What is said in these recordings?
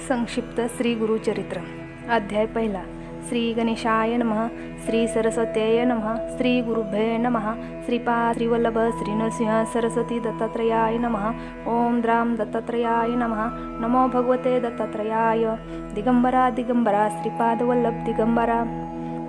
संक्षिप्त श्री गुरुचरित्र अध्याय पहिला। श्री गणेशाय नमः। श्री सरस्वत्यै नमः। श्री गुरुभ्ये नमः। श्रीपाद श्रीवल्लभ श्री नरसिंह सरस्वती दत्तात्रेयाय नमः। ओम द्राम दत्तात्रेयाय नमः। नमो भगवते दत्तात्रेयाय। दिगंबरा दिगंबरा श्रीपाद वल्लभ दिगंबरा।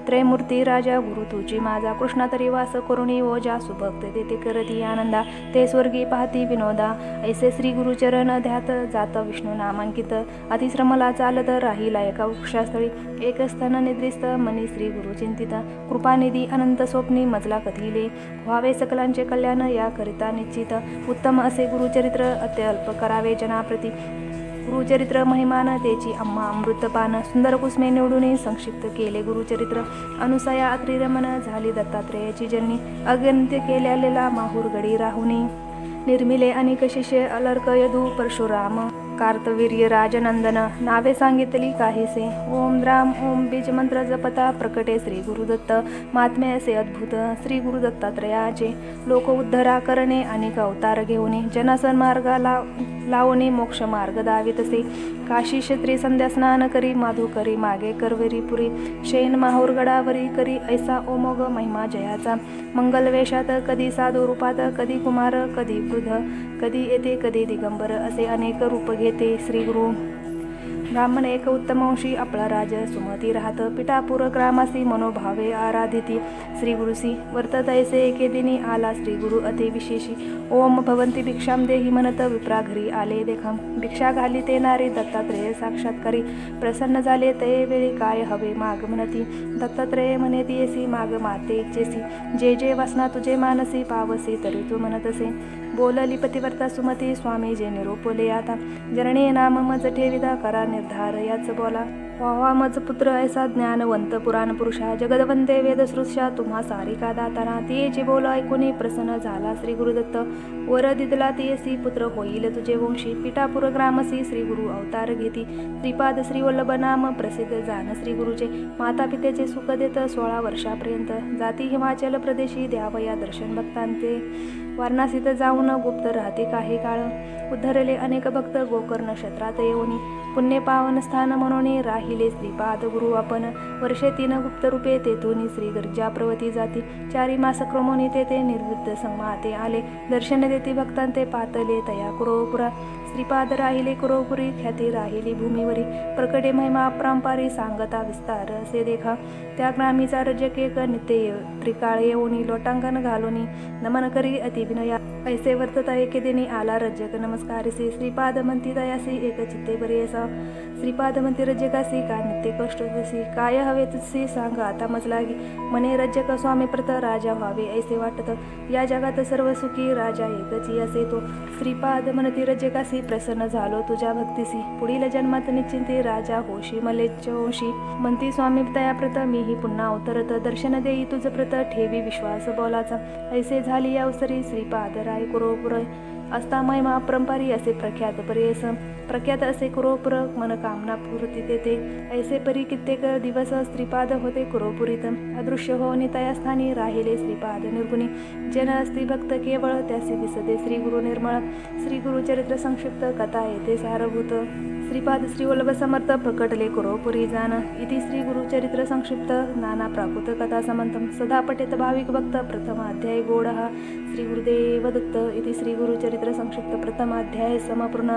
त्रयमूर्ती राजा गुरु तुझी माझा कृष्णा तरी वास करुणी ओजा सुभक्त देते करती आनंदा ते स्वर्गी पाहती विनोदा ऐसे श्री गुरुचरण ध्यात जात विष्णू नामांकित अतिश्रमला चालत राहिला एका वृक्षास्थळी एक स्तन निद्रिस्त मनी श्री गुरु चिंतित कृपानिधी अनंत स्वप्नी मजला कथिले व्हावे सकलांचे कल्याण या करिता निश्चित उत्तम असे गुरुचरित्र अत्यल्प करावे जनाप्रती गुरुचरित्र महिमान तेची अम्मा अमृतपान सुंदर कुसमे निवडून संक्षिप्त केले गुरुचरित्र अनुसया अत्रिरमण झाली दत्तात्रेयाची जननी अगंत्य केलेला माहूर गडी राहुनी निर्मिले अनेक शिष्य अलर्क यदू परशुराम कार्तवीर्य राजनंदन नावे सांगितली काहीसे ओम द्राम ओम बीज मंत्र जपता प्रकटे श्री गुरुदत्त महात्म्य असे अद्भुत श्री गुरु दत्तात्रेयाचे लोक उद्धरा करणे अनेक अवतार घेऊन जनसन्मार्गा लावणे मोक्ष मार्ग दावितसे काशी क्षेत्री संध्या स्नान करी माधू करी मागे करवेरी पुरी शैन माहूर गडावरी करी ऐसा ओमोग महिमा जयाचा मंगल वेशात कधी साधू रूपात कधी कुमार कधी वृद्ध कधी येते कधी दिगंबर असे अनेक रूप घेते श्री गुरु ब्राह्मण एक उत्तमवंशी आपला राज सुमती राहत पिठापूर ग्रामासी मनोभावे आराधिती श्री गुरुसी वर्तत ऐसे एके दिनी आला श्री गुरु अति विशेषी ओम भवंती भिक्षाम देही म्हणत विप्रा घरी आले देखा भिक्षा घाली ते नारी दत्तात्रेय साक्षात्कारी प्रसन्न झाले ते वेळी काय हवे माग म्हणती दत्तात्रेय म्हणे दियेसी माग माते इच्छेसी जे जे वासना तुझे मानसी पावसी तरी तू म्हणत असे बोलली पतिवर्ता सुमती स्वामी जे निरोपले आता जननी नाम मज ठेविदा करा निर्धार याच बोला वावा मज पुत्र ऐसा ज्ञानवंत पुराण पुरुषा जगदवंते वेदसृष्या तुम्हा सारिका दाताना तियेची बोल ऐकून प्रसन्न झाला श्री गुरुदत्त वर दिदला तियेसी पुत्र होईल तुझे वंशी पिठापूर ग्रामसी श्री गुरु अवतार घेती श्रीपाद श्री वल्लभ नाम प्रसिद्ध जान श्री गुरुचे माता पितेचे सुख देत 16 वर्षापर्यंत जाती हिमाचल प्रदेशी द्यावया दर्शन भक्तांते वाराणसीत जाऊन गुप्त राहते काही काळ उद्धरले अनेक भक्त गोकर्ण क्षेत्रात येऊनी पुण्य पावन स्थान म्हणून राहिले श्रीपाद गुरु आपण वर्षे 3 गुप्त रूपे तेथून श्री गर्जा प्रवती जाती 4 मास क्रमोनी तेथे निर्वृत्त संमाते आले दर्शन देती भक्तांते पातले तया कुरोपुरा श्रीपाद राहिले कुरोपुरी ख्याती राहिली भूमीवरी प्रकटे महिमा अपरांपारी सांगता विस्तार असे देखा त्या ग्रामीचा रजकेक नित्य त्रिकाळ येऊनी लोटांगण घालूनी नमन करी अतिविनया ऐसे वर्तता एके दिनी आला रजक नमस्कारिसी श्रीपाद म्हणती दयासी एक चित्ते बरेसा श्रीपाद म्हणती रजकासी का नित्य कष्ट तसी काय हवे तुझसी सांग आता मज लागी मने रजक स्वामी प्रत राजा व्हावे ऐसे वाटत या जगात सर्व सुखी राजा एकची असे तो श्रीपाद म्हणती रजकासी प्रसन्न झालो तुझ्या भक्तीसी पुढील जन्मात निश्चिंती राजा होशी मलेच्चवंशी म्हणती स्वामी तया प्रत मीही पुन्हा अवतरत दर्शन देई तुझ प्रत ठेवी विश्वास बोलाचा ऐसे झाली अवसरी श्रीपाद राय कुरोपुर असता महिमा अपरंपारी असे प्रख्यात परेस प्रख्यात असे कुरोपुर मनकामना पूर्ती तेथे ऐसे परी कित्येक दिवस श्रीपाद होते कुरोपुरीत अदृश्य होऊन तया स्थानी राहिले श्रीपाद निर्गुणी जन असती भक्त केवळ त्यासी दिसते श्री गुरु निर्मळ श्री गुरुचरित्र संक्षिप्त कथा येथे सारभूत श्रीपाद श्री वल्लभ समर्थ प्रकटले कुरोपुरी जान इति श्री गुरुचरित्र संक्षिप्त नाना प्राकृत कथा समंतम सदा पठेत भाविक भक्त प्रथमाध्याय गोडः श्री गुरुदेव दत्त इति श्री गुरुचरित्र संक्षिप्त प्रथमाध्याय समपूर्ण।